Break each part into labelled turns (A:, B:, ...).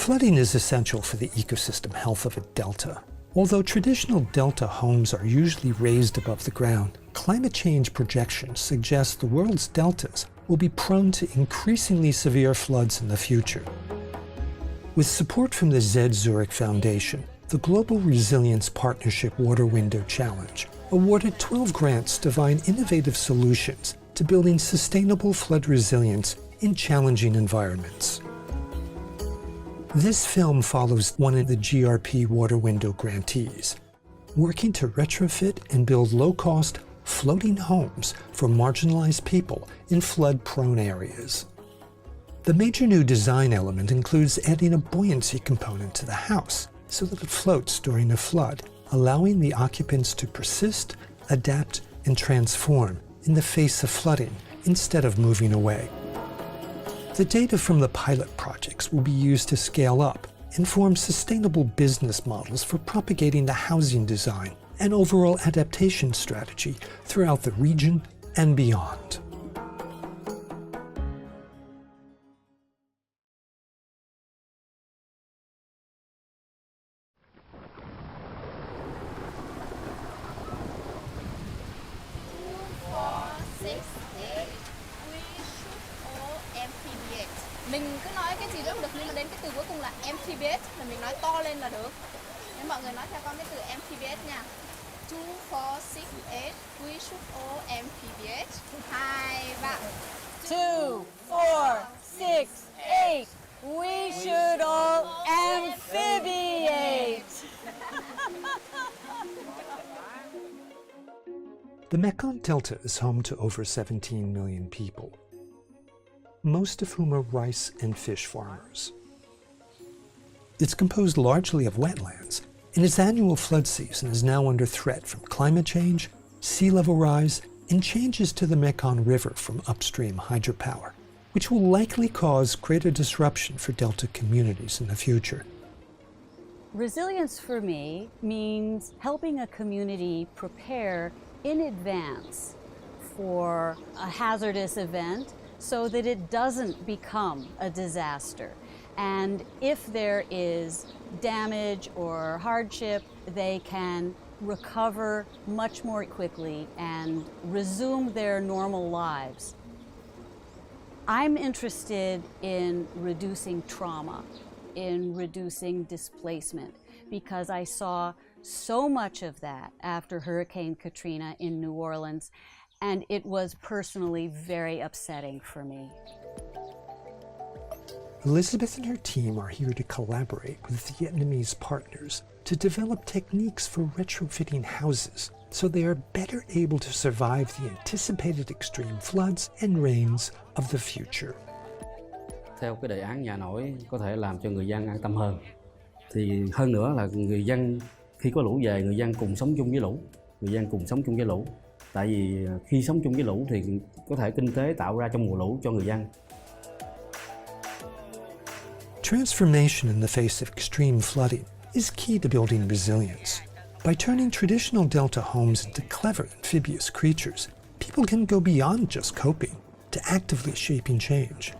A: Flooding is essential for the ecosystem health of a delta. Although traditional delta homes are usually raised above the ground, climate change projections suggest the world's deltas will be prone to increasingly severe floods in the future. With support from the Z Zurich Foundation, the Global Resilience Partnership Water Window Challenge awarded 12 grants to find innovative solutions to building sustainable flood resilience in challenging environments. This film follows one of the GRP Water Window grantees, working to retrofit and build low-cost, floating homes for marginalized people in flood-prone areas. The major new design element includes adding a buoyancy component to the house so that it floats during a flood, allowing the occupants to persist, adapt, and transform in the face of flooding instead of moving away. The data from the pilot projects will be used to scale up and form sustainable business models for propagating the housing design and overall adaptation strategy throughout the region and beyond.
B: Mình cứ nói cái gì cũng được nhưng mà đến cái từ cuối cùng là amphibious là mình nói to lên là được. Nên mọi người nói theo con cái từ amphibious nha. 2, 4, 6, 8. We should all amphibious. 2, 3.
C: 2, 4, 6, 8. We should all amphibiate.
A: The Mekong Delta is home to over 17 million people, most of whom are rice and fish farmers. It's composed largely of wetlands, and its annual flood season is now under threat from climate change, sea level rise, and changes to the Mekong River from upstream hydropower, which will likely cause greater disruption for Delta communities in the future.
C: Resilience for me means helping a community prepare in advance for a hazardous event so that it doesn't become a disaster. And if there is damage or hardship, they can recover much more quickly and resume their normal lives. I'm interested in reducing trauma, in reducing displacement, because I saw so much of that after Hurricane Katrina in New Orleans, and it was personally very upsetting for me.
A: Elizabeth and her team are here to collaborate with Vietnamese partners to develop techniques for retrofitting houses so they are better able to survive the anticipated extreme floods and rains of the future.
D: Theo cái đề án nhà nổi có thể làm cho người dân an tâm hơn. Thì hơn nữa là người dân khi có lũ về, người dân cùng sống chung với lũ. Người dân cùng sống chung với lũ. Tại vì khi sống chung với lũ thì có thể kinh tế tạo ra trong mùa lũ cho người dân.
A: Transformation in the face of extreme flooding is key to building resilience. By turning traditional Delta homes into clever amphibious creatures, people can go beyond just coping to actively shaping change.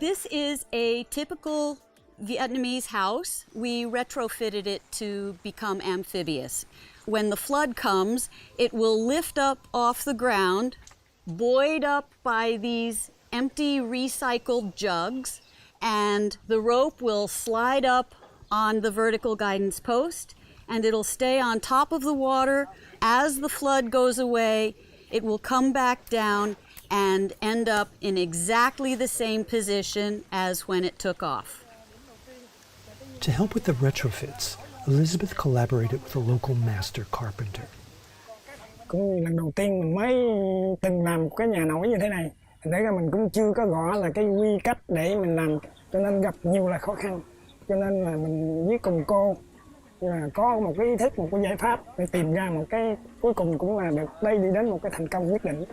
C: This is a typical Vietnamese house. We retrofitted it to become amphibious. When the flood comes, it will lift up off the ground, buoyed up by these empty recycled jugs, and the rope will slide up on the vertical guidance post, and it'll stay on top of the water. As the flood goes away, it will come back down and end up in exactly the same position as when it took off.
A: To help with the retrofits, Elizabeth collaborated with a local master carpenter.
E: Cũng lần đầu tiên mình mới từng làm cái nhà nổi như thế này. Để ra mình cũng chưa có rõ là cái quy cách để mình làm, cho nên gặp nhiều là khó khăn. Cho nên là mình với cùng cô là có một cái ý thức, một cái giải pháp để tìm ra một cái cuối cùng cũng là được đây đi đến một cái thành công nhất định.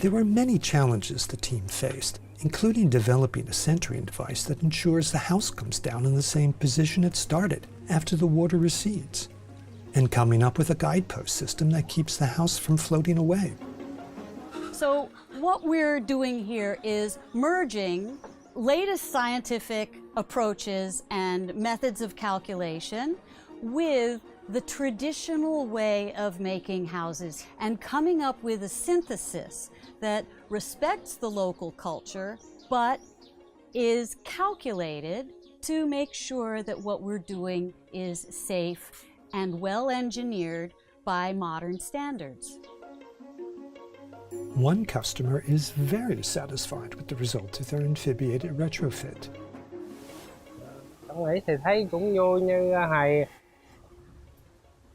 A: There were many challenges the team faced, including developing a centering device that ensures the house comes down in the same position it started after the water recedes, and coming up with a guidepost system that keeps the house from floating away.
C: So what we're doing here is merging latest scientific approaches and methods of calculation with the traditional way of making houses and coming up with a synthesis that respects the local culture but is calculated to make sure that what we're doing is safe and well engineered by modern standards.
A: One customer is very satisfied with the results of their amphibiated retrofit.
F: Ông nghĩ thì thấy cũng vui như Hài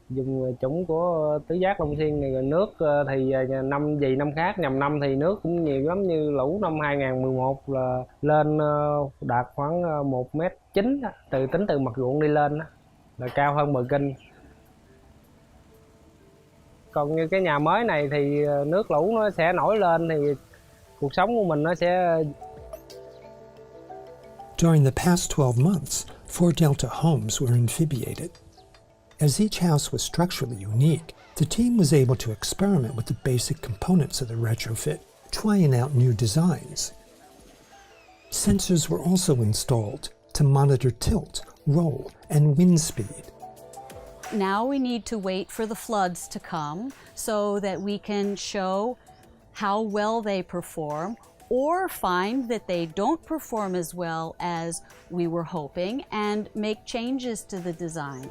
F: dùng chủng của tứ giác Long Xuyên này, nước thì năm gì năm khác, nhằm năm thì nước cũng nhiều lắm, như lũ năm 2011 là lên đạt khoảng 1,9 m, tính từ mặt ruộng đi lên là cao hơn bờ kênh. Còn như cái nhà mới này thì nước lũ nó sẽ nổi lên thì cuộc sống của mình nó sẽ.
A: During the past 12 months, 4 Delta homes were amphibiated. As each house was structurally unique, the team was able to experiment with the basic components of the retrofit, trying out new designs. Sensors were also installed to monitor tilt, roll, and wind speed.
C: Now we need to wait for the floods to come so that we can show how well they perform, or find that they don't perform as well as we were hoping and make changes to the design.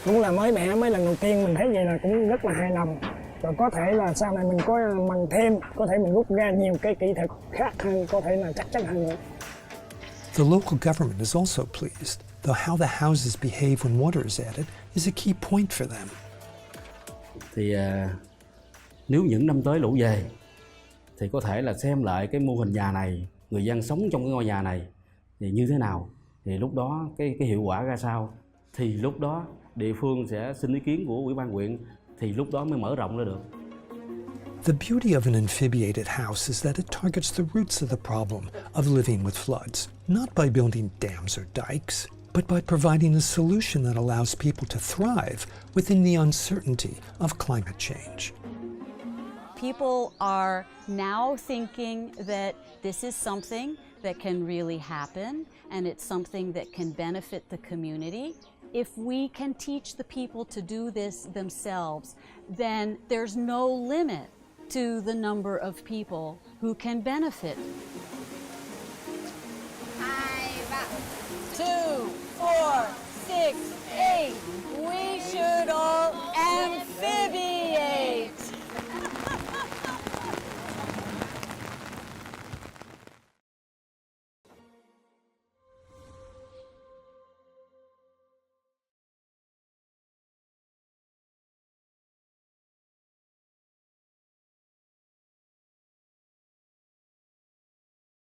E: Cũng là mới mẻ, mới lần đầu tiên mình thấy vậy là cũng rất là hài lòng. Và có thể là sau này mình có bằng thêm, có thể mình rút ra nhiều cái kỹ thuật khác hơn, có thể là chắc chắn hơn nữa.
A: The local government is also pleased, though how the houses behave when water is added is a key point for them.
D: Thì nếu những năm tới lũ về thì có thể là xem lại cái mô hình nhà này, người dân sống trong cái ngôi nhà này thì như thế nào, thì lúc đó cái hiệu quả ra sao, thì lúc đó địa phương sẽ xin ý kiến của ủy ban huyện, thì lúc đó mới mở rộng ra được.
A: The beauty of an amphibiated house is that it targets the roots of the problem of living with floods, not by building dams or dikes, but by providing a solution that allows people to thrive within the uncertainty of climate change.
C: People are now thinking that this is something that can really happen, and it's something that can benefit the community. If we can teach the people to do this themselves, then there's no limit to the number of people who can benefit